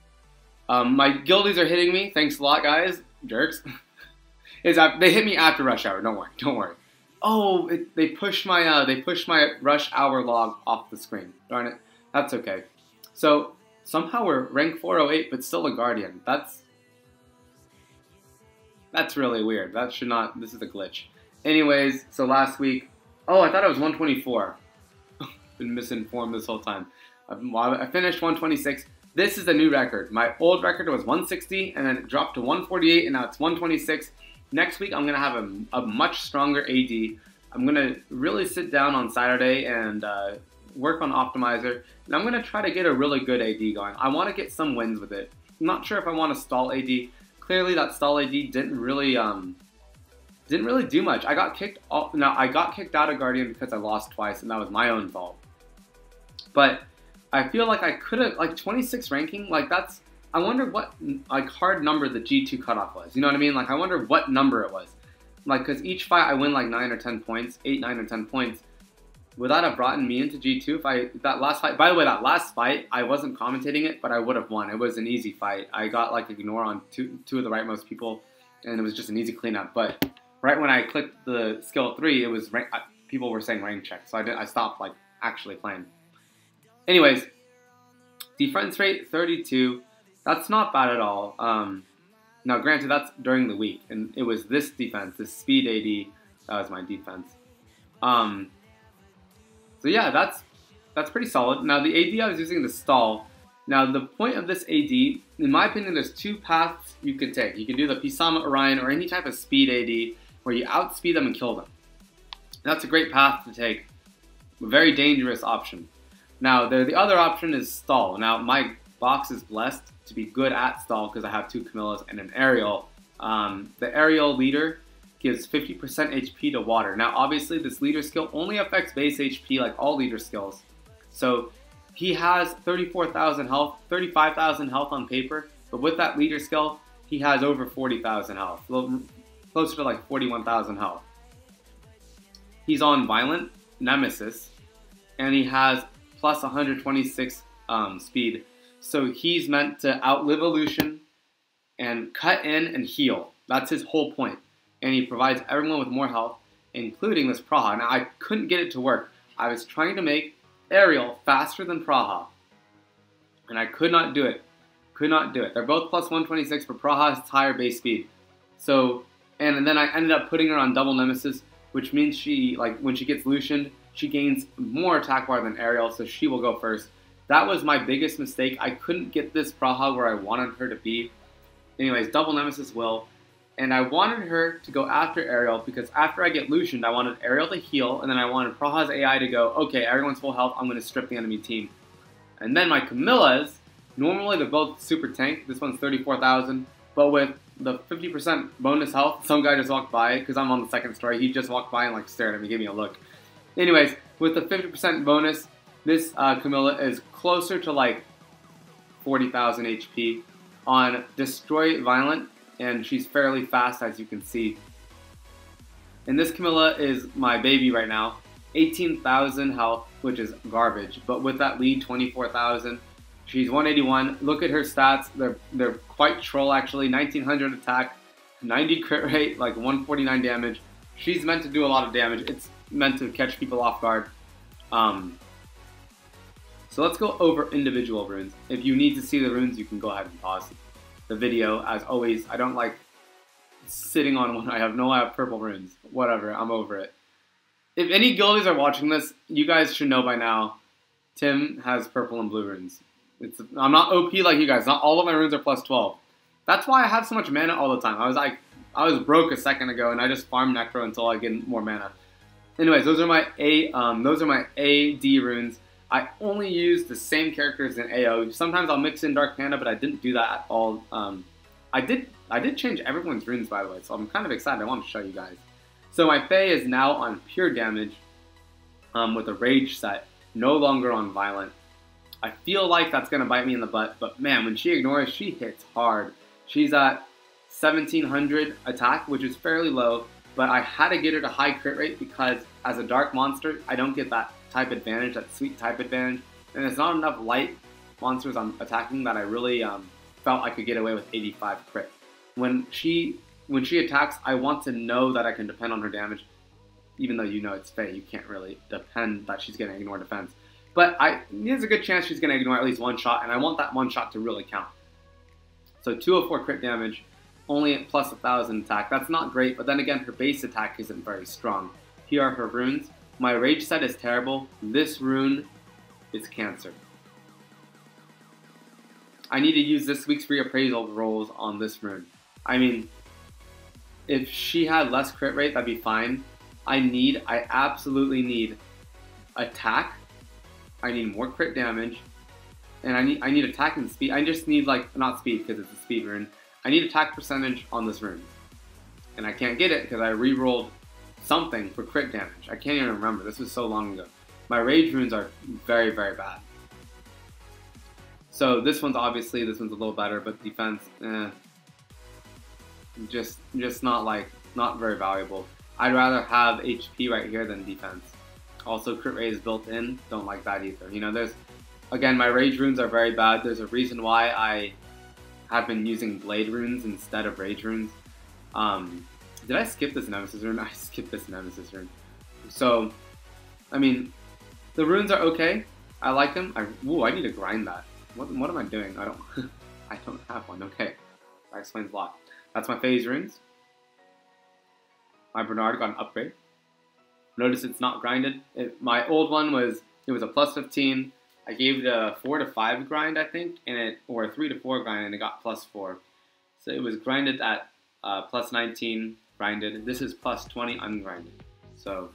My guildies are hitting me. Thanks a lot, guys. Jerks. They hit me after rush hour. Don't worry. Don't worry. Oh, they pushed my rush hour log off the screen. Darn it. That's okay. So somehow we're rank 408, but still a guardian. That's really weird. That should not. This is a glitch. Anyways, so last week. Oh, I thought I was 124. Been misinformed this whole time. I finished 126. This is a new record. My old record was 160, and then it dropped to 148, and now it's 126. Next week, I'm going to have a much stronger AD. I'm going to really sit down on Saturday and work on Optimizer, and I'm going to try to get a really good AD going. I want to get some wins with it. I'm not sure if I want to stall AD. Clearly, that stall AD didn't really do much. I got kicked out of Guardian because I lost twice, and that was my own fault. But I feel like I could have, like 26 ranking, like that's, I wonder what like hard number the G2 cutoff was. You know what I mean? Like I wonder what number it was. Like, cause each fight I win like 9 or 10 points, 8, 9, or 10 points. would that have brought me into G2 if that last fight? By the way, that last fight, I wasn't commentating it, but I would have won. It was an easy fight. I got like ignore on two of the rightmost people, and it was just an easy cleanup. But right when I clicked the skill 3, it was people were saying rank check, so I stopped like actually playing. Anyways, defense rate 32. That's not bad at all. Now, granted, that's during the week, and it was this defense, this speed AD, that was my defense. So yeah, that's pretty solid. Now the AD I was using the stall. Now the point of this AD, in my opinion, there's 2 paths you can take. You can do the Pisama Orion or any type of speed AD where you outspeed them and kill them. That's a great path to take. A very dangerous option. Now the other option is stall. Now my box is blessed to be good at stall because I have 2 Camillas and an Aerial. The Aerial leader gives 50% HP to water. Now obviously this leader skill only affects base HP like all leader skills. So he has 34,000 health, 35,000 health on paper, but with that leader skill, he has over 40,000 health, closer to like 41,000 health. He's on Violent Nemesis, and he has plus 126 speed. So he's meant to outlive Illusion and cut in and heal. That's his whole point. And he provides everyone with more health, including this Praha. Now, I couldn't get it to work. I was trying to make Aerial faster than Praha, and I could not do it. Could not do it. They're both plus 126, but Praha has higher base speed. So, and then I ended up putting her on double Nemesis, which means she, like, when she gets Lucianed, she gains more attack bar than Aerial, so she will go first. That was my biggest mistake. I couldn't get this Praha where I wanted her to be. Anyways, double Nemesis will. And I wanted her to go after Aerial because after I get Lucianed, I wanted Aerial to heal, and then I wanted Praha's AI to go, okay, everyone's full health, I'm going to strip the enemy team. And then my Camillas, normally they're both super tank. This one's 34,000, but with the 50% bonus health, some guy just walked by, because I'm on the 2nd story, he just walked by and like stared at me, gave me a look. Anyways, with the 50% bonus, this Camilla is closer to like 40,000 HP on Destroy Violent, and she's fairly fast, as you can see. And this Camilla is my baby right now. 18,000 health, which is garbage. But with that lead, 24,000. She's 181. Look at her stats. They're quite troll, actually. 1900 attack, 90 crit rate, like 149 damage. She's meant to do a lot of damage. It's meant to catch people off guard. So let's go over individual runes. If you need to see the runes, you can go ahead and pause the video. As always, I don't like sitting on one. I have purple runes. Whatever, I'm over it. If any guildies are watching this, you guys should know by now, Tim has purple and blue runes. I'm not OP like you guys. Not all of my runes are plus 12. That's why I have so much mana all the time. I was broke a second ago, and I just farm Necro until I get more mana. Anyways, those are my AD runes. I only use the same characters in AO. Sometimes I'll mix in Dark Panda, but I didn't do that at all. I did change everyone's runes, by the way, so I'm kind of excited. I want to show you guys. So my Faye is now on pure damage with a Rage set, no longer on Violent. I feel like that's going to bite me in the butt, but man, when she ignores, she hits hard. She's at 1700 attack, which is fairly low, but I had to get her to high crit rate because as a dark monster, I don't get that type advantage, that sweet type advantage, and there's not enough light monsters I'm attacking that I really felt I could get away with 85 crit. When she attacks, I want to know that I can depend on her damage, even though you know it's Faye, you can't really depend that she's going to ignore defense. But there's a good chance she's going to ignore at least one shot, and I want that one shot to really count. So 204 crit damage, only at plus 1,000 attack. That's not great, but then again, her base attack isn't very strong. Here are her runes. My Rage set is terrible. This rune is Cancer. I need to use this week's free appraisal rolls on this rune. I mean, if she had less crit rate, that'd be fine. I absolutely need attack. I need more crit damage. And I need attack and speed. I just need, like, not speed because it's a speed rune. I need attack percentage on this rune. And I can't get it because I re-rolled something for crit damage. I can't even remember. This was so long ago. My Rage runes are very, very bad. So this one's a little better, but defense, just not very valuable. I'd rather have HP right here than defense. Also, crit rate is built in. Don't like that either. You know, again, my rage runes are very bad. There's a reason why I have been using blade runes instead of rage runes. Did I skip this nemesis rune? I skipped this nemesis rune. So, I mean, the runes are okay. I like them. I need to grind that. What am I doing? I don't I don't have one. Okay, that explains a lot. That's my phase runes. My Bernard got an upgrade. Notice it's not grinded. My old one was a plus 15. I gave it a 4 to 5 grind, I think, or a 3 to 4 grind, and it got plus 4. So it was grinded at plus 19 grinded. This is plus 20 ungrinded. So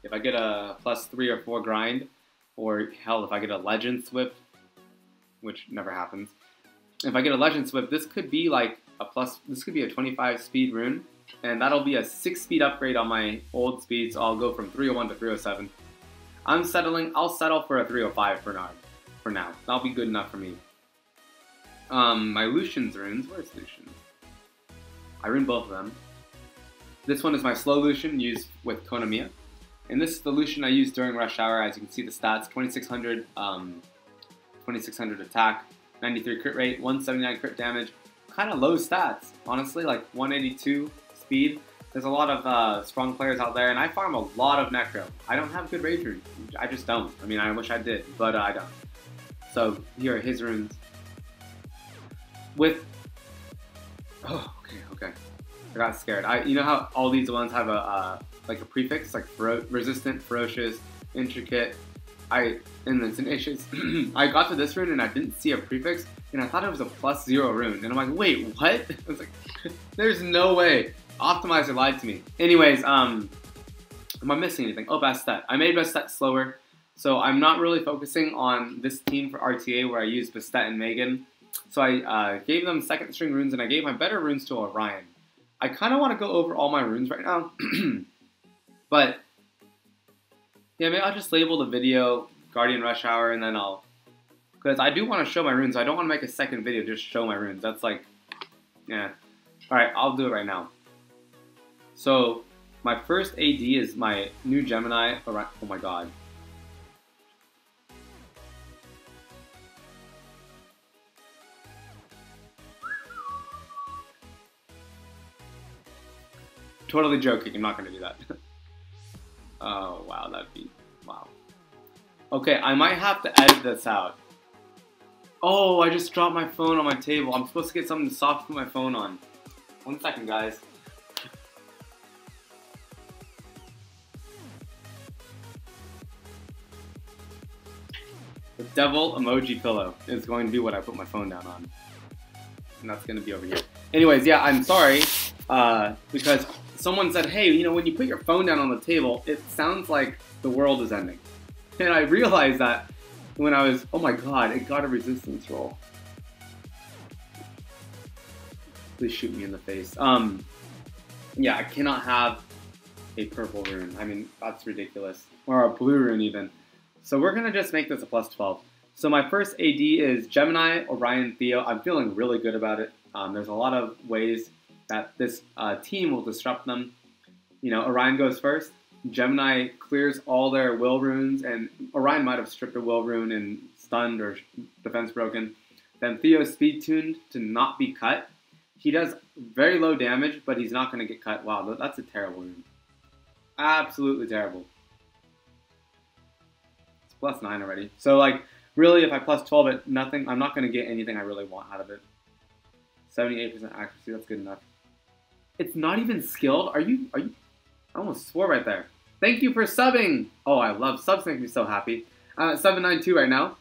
if I get a plus 3 or 4 grind, or hell, if I get a legend swift, which never happens. If I get a legend swift, this could be like this could be a 25 speed rune, and that'll be a 6 speed upgrade on my old speed, so I'll go from 301 to 307. I'll settle for a 305 Bernard for now. That'll be good enough for me. My Lucian's runes, where's Lucian? I ruined both of them. This one is my slow Lucian used with Konamiya. And this is the Lucian I used during Rush Hour. As you can see the stats, 2600 attack, 93 crit rate, 179 crit damage. Kind of low stats, honestly, like 182 speed. There's a lot of strong players out there, and I farm a lot of Necro. I don't have good rage runes. I just don't. I mean, I wish I did, but I don't. So here are his runes. Oh, okay. I got scared. You know how all these ones have like a prefix, like resistant, ferocious, intricate. And it's an issues. I got to this rune and I didn't see a prefix, and I thought it was a +0 rune, and I'm like, wait, what? I was like, there's no way. Optimizer lied to me. Anyways, am I missing anything? Oh, Bastet. I made Bastet slower, so I'm not really focusing on this team for RTA where I use Bastet and Megan. So I gave them second string runes, and I gave my better runes to Orion. I kind of want to go over all my runes right now, but yeah, maybe I'll just label the video Guardian Rush Hour, and then because I do want to show my runes. I don't want to make a second video just show my runes. That's like, yeah. All right, I'll do it right now. So my first AD is my new Gemini. Oh my god. Totally joking, I'm not going to do that. Oh, wow, wow. Okay, I might have to edit this out. Oh, I just dropped my phone on my table. I'm supposed to get something soft to put my phone on. 1 second, guys. The devil emoji pillow is going to be what I put my phone down on. And that's going to be over here. Anyways, yeah, I'm sorry. Because someone said, hey, you know, when you put your phone down on the table, it sounds like the world is ending. And I realized that when I was, oh my god, it got a resistance roll. Please shoot me in the face. Yeah, I cannot have a purple rune. I mean, that's ridiculous. Or a blue rune even. So we're going to just make this a +12. So my first AD is Gemini, Orion, Theo. I'm feeling really good about it. There's a lot of ways that this team will disrupt them. You know, Orion goes first. Gemini clears all their will runes, and Orion might have stripped a will rune and stunned or defense broken. Then Theo speed tuned to not be cut. He does very low damage, but he's not going to get cut. Wow, that's a terrible rune. Absolutely terrible. It's +9 already. So like, really, if I +12 it, nothing. I'm not going to get anything I really want out of it. 78% accuracy. That's good enough. It's not even skilled. Are you? I almost swore right there. Thank you for subbing. Oh, I love subs. Make me so happy. 792 right now.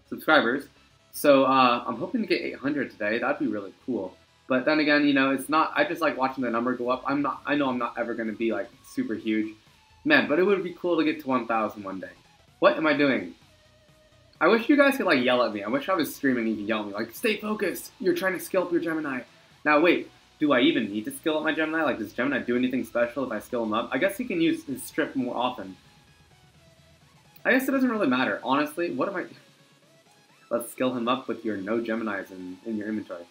Subscribers. So I'm hoping to get 800 today. That'd be really cool. But then again, you know, it's not. I just like watching the number go up. I know I'm not ever going to be like super huge, man. But it would be cool to get to 1,000 one day. What am I doing? I wish you guys could like yell at me. I wish I was streaming and you could yell at me like, "Stay focused. You're trying to skill up your Gemini." Now wait. Do I even need to skill up my Gemini? Like, does Gemini do anything special if I skill him up? I guess he can use his strip more often. I guess it doesn't really matter. Honestly, what am I... Let's skill him up with your no Geminis in your inventory.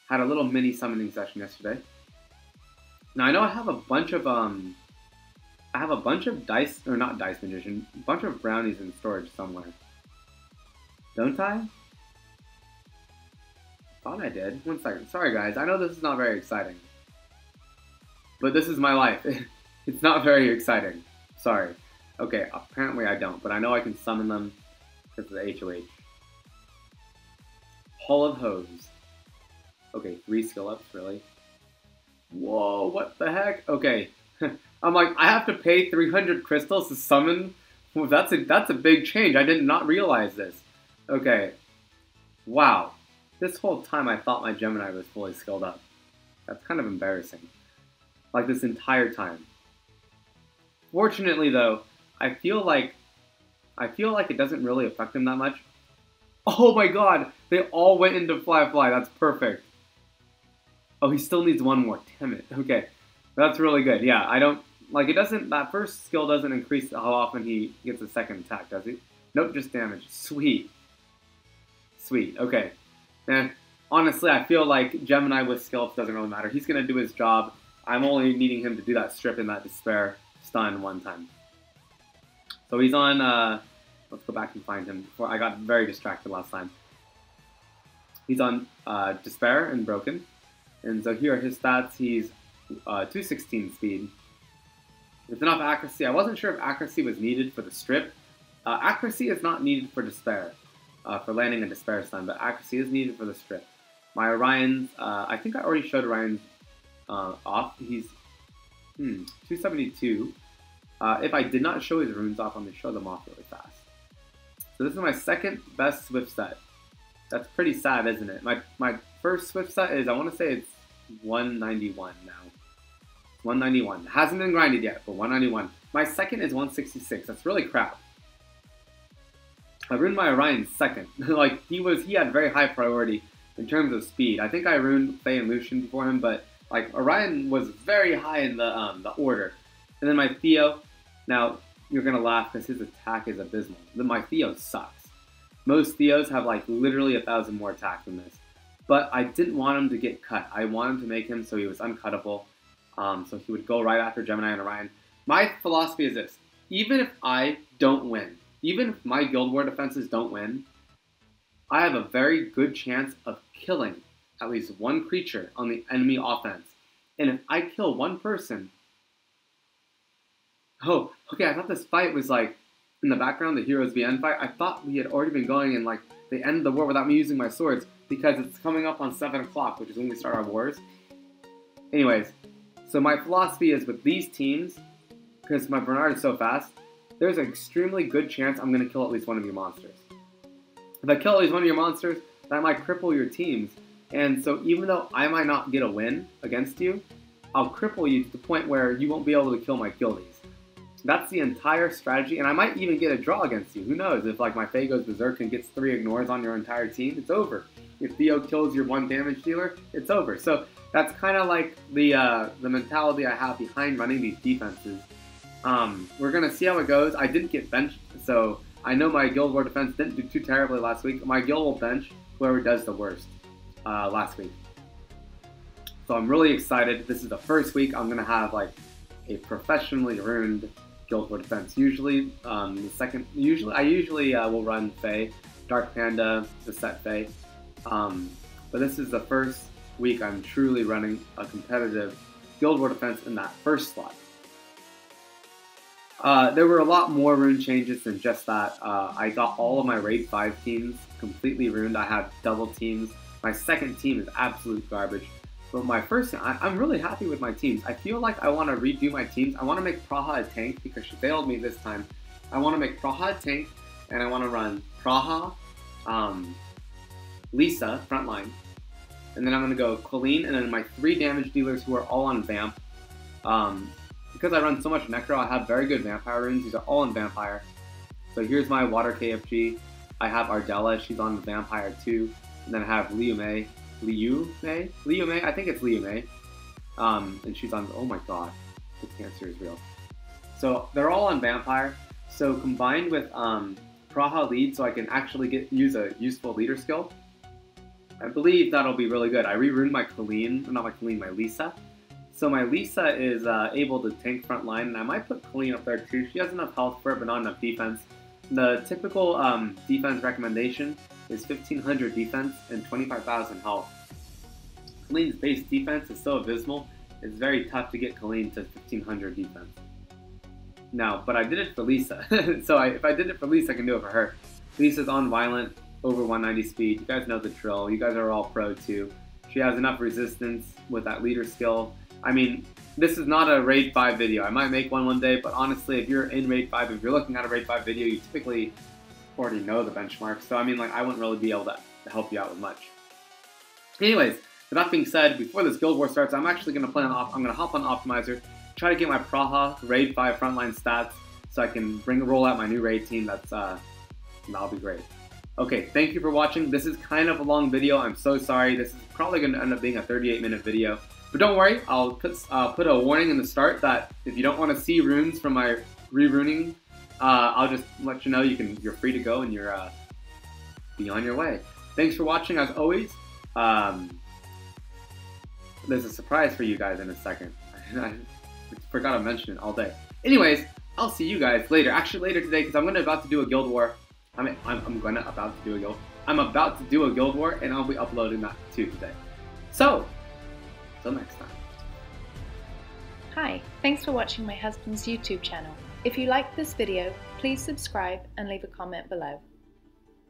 Had a little mini summoning session yesterday. Now, I know I have a bunch of... I I have a bunch of dice, or not dice magician, a bunch of brownies in storage somewhere. Don't I? Thought I did. 1 second. Sorry guys, I know this is not very exciting. But this is my life. It's not very exciting. Sorry. Okay, apparently I don't, but I know I can summon them because of the HOH. Hall of Hose. Okay, 3 skill ups, really? Whoa, what the heck? Okay. I'm like, I have to pay 300 crystals to summon? Well, that's a big change. I did not realize this. Okay. Wow. This whole time I thought my Gemini was fully skilled up. That's kind of embarrassing. Like this entire time. Fortunately though, I feel like it doesn't really affect him that much. Oh my god! They all went into Fly Fly. That's perfect. Oh, he still needs one more. Damn it. Okay. That's really good. Yeah, I don't... Like, it doesn't... That first skill doesn't increase how often he gets a second attack, does he? Nope, just damage. Sweet. Sweet. Okay. And honestly, I feel like Gemini with skill ups doesn't really matter. He's going to do his job. I'm only needing him to do that strip and that despair stun one time. So he's on... let's go back and find him. Before I got very distracted last time. He's on despair and broken. And so here are his stats. He's 216 speed. With enough accuracy. I wasn't sure if accuracy was needed for the strip. Accuracy is not needed for despair. For landing a despair stun, but accuracy is needed for the strip. My Orion's, I think I already showed Orion's off. He's 272. If I did not show his runes off, I'm going to show them off really fast. So this is my second best Swift set. That's pretty sad, isn't it? My first Swift set is, I want to say it's 191 now. 191. Hasn't been grinded yet, but 191. My second is 166. That's really crap. I ruined my Orion second. Like, he had very high priority in terms of speed. I think I ruined Faye and Lucian before him, but like Orion was very high in the order. And then my Theo, now you're gonna laugh because his attack is abysmal. Then my Theo sucks. Most Theos have like literally 1,000 more attack than this. But I didn't want him to get cut. I wanted to make him so he was uncuttable. So he would go right after Gemini and Orion. My philosophy is this. Even if I don't win, even if my Guild War defenses don't win, I have a very good chance of killing at least one creature on the enemy offense. And if I kill one person... Oh, okay, I thought this fight was like in the background, the Heroes VN fight. I thought we had already been going in like the end of the war without me using my swords because it's coming up on 7 o'clock, which is when we start our wars. Anyways, so my philosophy is with these teams, because my Bernard is so fast, there's an extremely good chance I'm going to kill at least one of your monsters. If I kill at least one of your monsters, that might cripple your teams. And so even though I might not get a win against you, I'll cripple you to the point where you won't be able to kill my guildies. That's the entire strategy, and I might even get a draw against you. Who knows? If like my Faye goes berserk and gets 3 ignores on your entire team, it's over. If Theo kills your 1 damage dealer, it's over. So that's kind of like the mentality I have behind running these defenses. We're gonna see how it goes. I didn't get benched, so I know my Guild War defense didn't do too terribly last week. My guild will bench whoever does the worst last week. So I'm really excited. This is the first week I'm gonna have like a professionally ruined Guild War defense. Usually, I usually will run Faye, Dark Panda, the set Faye. But this is the first week I'm truly running a competitive Guild War defense in that first slot. There were a lot more rune changes than just that. I got all of my Raid 5 teams completely ruined. I have double teams. My second team is absolute garbage. But my first team, I'm really happy with my teams. I feel like I want to redo my teams. I want to make Praha a tank because she failed me this time. I want to make Praha a tank, and I want to run Praha, Lisa, frontline. And then I'm going to go Colleen, and then my 3 damage dealers who are all on Vamp. Because I run so much Necro, I have very good Vampire runes. These are all in Vampire. So here's my Water KFG. I have Ardella, she's on the Vampire too. And then I have Liu Mei, I think it's Liu Mei. And she's on, oh my god, the cancer is real. So they're all on Vampire. So combined with Praha lead, so I can actually use a useful leader skill. I believe that'll be really good. I re-runed my Colleen, not my Colleen, my Lisa. So my Lisa is able to tank front line, and I might put Colleen up there too. She has enough health for it, but not enough defense. The typical defense recommendation is 1500 defense and 25,000 health. Colleen's base defense is so abysmal, it's very tough to get Colleen to 1500 defense. Now, but I did it for Lisa, so if I did it for Lisa, I can do it for her. Lisa's on violent, over 190 speed. You guys know the drill. You guys are all pro too. She has enough resistance with that leader skill. I mean, this is not a Raid 5 video. I might make one day, but honestly, if you're in Raid 5, if you're looking at a Raid 5 video, you typically already know the benchmarks. So I mean, like, I wouldn't really be able to help you out with much. Anyways, with that being said, before this Guild War starts, I'm actually going to I'm going to hop on Optimizer, try to get my Praha Raid 5 frontline stats, so I can roll out my new raid team. That'll be great. Okay, thank you for watching. This is kind of a long video. I'm so sorry. This is probably going to end up being a 38-minute video. But don't worry, I'll put a warning in the start that if you don't want to see runes from my re-runing, I'll just let you know you're free to go and you're be on your way. Thanks for watching as always. There's a surprise for you guys in a second. I forgot to mention it all day. Anyways, I'll see you guys later. Actually later today, because I'm about to do a Guild War. I'm about to do a Guild War, and I'll be uploading that too today. So, till next time. Hi, thanks for watching my husband's YouTube channel. If you liked this video, please subscribe and leave a comment below.